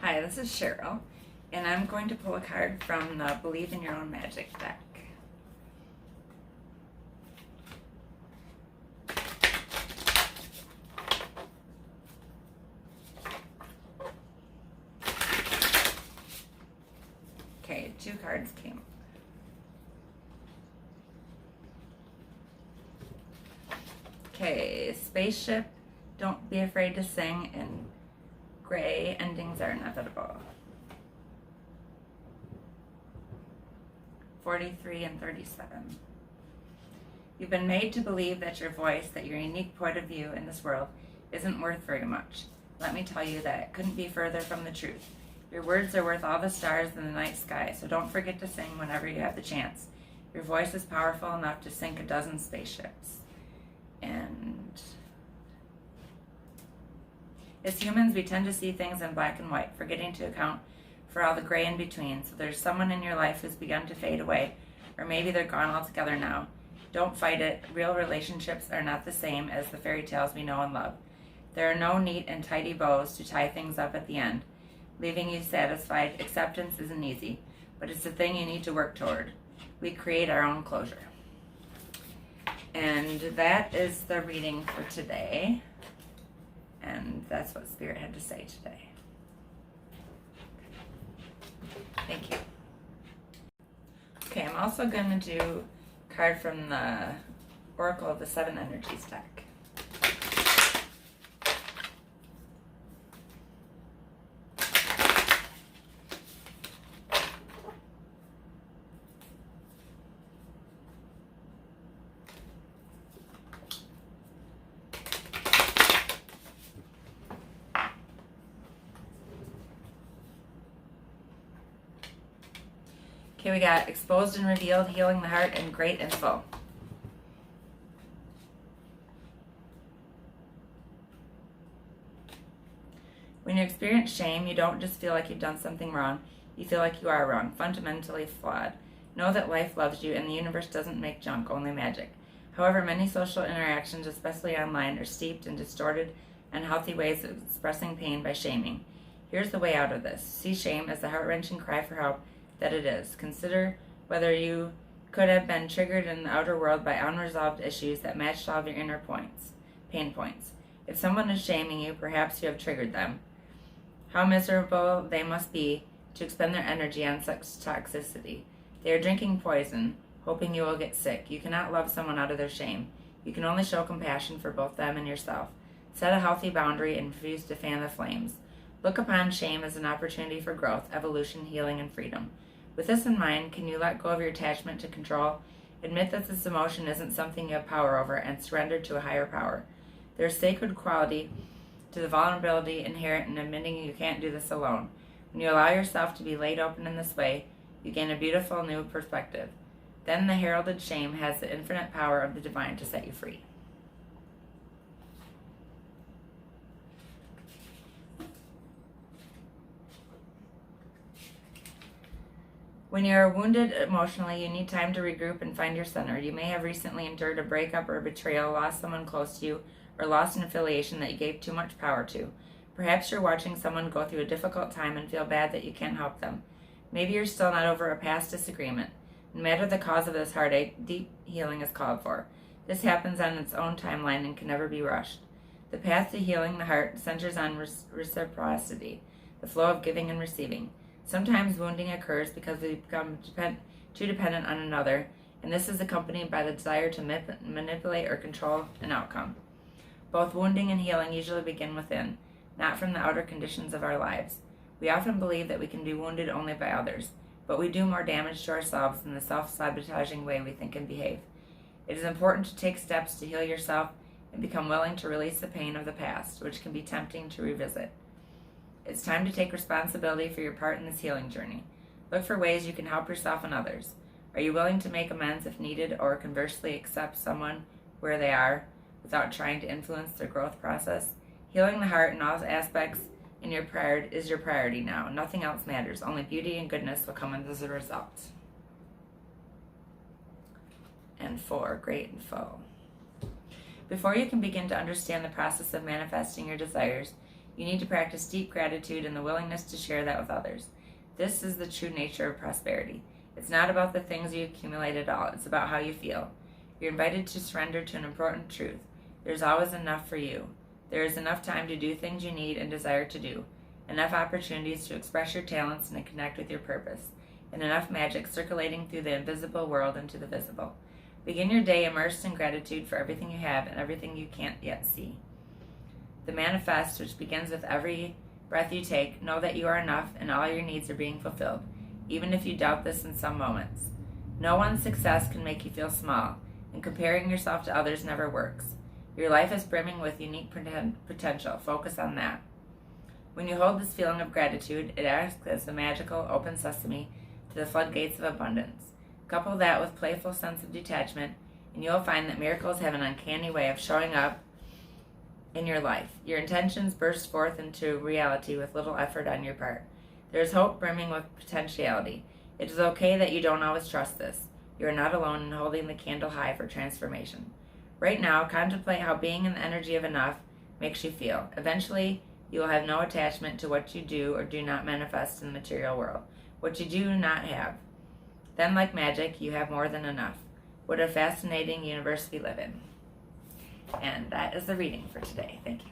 Hi, this is Cheryl, and I'm going to pull a card from the Believe in Your Own Magic deck. Okay, 2 cards came. Okay, spaceship, don't be afraid to sing, and gray, endings are inevitable. 43 and 37. You've been made to believe that your voice, that your unique point of view in this world isn't worth very much. Let me tell you that it couldn't be further from the truth. Your words are worth all the stars in the night sky, so don't forget to sing whenever you have the chance. Your voice is powerful enough to sink a dozen spaceships. And as humans, we tend to see things in black and white, forgetting to account for all the gray in between. So there's someone in your life who's begun to fade away, or maybe they're gone altogether now. Don't fight it. Real relationships are not the same as the fairy tales we know and love. There are no neat and tidy bows to tie things up at the end, leaving you satisfied. Acceptance isn't easy, but it's a thing you need to work toward. We create our own closure. And that is the reading for today. And that's what Spirit had to say today. Thank you. Okay, I'm also going to do a card from the Oracle of the Seven Energies deck. Okay, we got exposed and revealed, healing the heart, and great and full. When you experience shame, you don't just feel like you've done something wrong, you feel like you are wrong, fundamentally flawed. Know that life loves you and the universe doesn't make junk, only magic. However, many social interactions, especially online, are steeped in distorted, unhealthy ways of expressing pain by shaming. Here's the way out of this. See shame as the heart-wrenching cry for help that it is. Consider whether you could have been triggered in the outer world by unresolved issues that matched all of your inner pain points. If someone is shaming you, perhaps you have triggered them. How miserable they must be to expend their energy on such toxicity. They are drinking poison, hoping you will get sick. You cannot love someone out of their shame. You can only show compassion for both them and yourself. Set a healthy boundary and refuse to fan the flames. Look upon shame as an opportunity for growth, evolution, healing, and freedom. With this in mind, can you let go of your attachment to control? Admit that this emotion isn't something you have power over and surrender to a higher power. There's sacred quality to the vulnerability inherent in admitting you can't do this alone. When you allow yourself to be laid open in this way, you gain a beautiful new perspective. Then the heralded shame has the infinite power of the divine to set you free. When you are wounded emotionally, you need time to regroup and find your center. You may have recently endured a breakup or a betrayal, lost someone close to you, or lost an affiliation that you gave too much power to. Perhaps you're watching someone go through a difficult time and feel bad that you can't help them. Maybe you're still not over a past disagreement. No matter the cause of this heartache, deep healing is called for. This happens on its own timeline and can never be rushed. The path to healing the heart centers on reciprocity, the flow of giving and receiving. Sometimes wounding occurs because we become too dependent on another, and this is accompanied by the desire to manipulate or control an outcome. Both wounding and healing usually begin within, not from the outer conditions of our lives. We often believe that we can be wounded only by others, but we do more damage to ourselves in the self-sabotaging way we think and behave. It is important to take steps to heal yourself and become willing to release the pain of the past, which can be tempting to revisit. It's time to take responsibility for your part in this healing journey. Look for ways you can help yourself and others. Are you willing to make amends if needed, or conversely accept someone where they are without trying to influence their growth process? Healing the heart in all aspects is your priority now. Nothing else matters. Only beauty and goodness will come as a result. And 4, great and full. Before you can begin to understand the process of manifesting your desires, You need to practice deep gratitude and the willingness to share that with others. This is the true nature of prosperity. It's not about the things you accumulate at all. It's about how you feel. You're invited to surrender to an important truth. There's always enough for you. There is enough time to do things you need and desire to do, enough opportunities to express your talents and to connect with your purpose, and enough magic circulating through the invisible world into the visible. Begin your day immersed in gratitude for everything you have and everything you can't yet see. The manifest, which begins with every breath you take, know that you are enough and all your needs are being fulfilled, even if you doubt this in some moments. No one's success can make you feel small, and comparing yourself to others never works. Your life is brimming with unique potential. Focus on that. When you hold this feeling of gratitude, it acts as a magical open sesame to the floodgates of abundance. Couple that with playful sense of detachment, and you'll find that miracles have an uncanny way of showing up in your life. Your intentions burst forth into reality with little effort on your part. There is hope brimming with potentiality. It is okay that you don't always trust this. You are not alone in holding the candle high for transformation. Right now, contemplate how being in the energy of enough makes you feel. Eventually, you will have no attachment to what you do or do not manifest in the material world, what you do not have. Then, like magic, you have more than enough. What a fascinating universe we live in. And that is the reading for today. Thank you.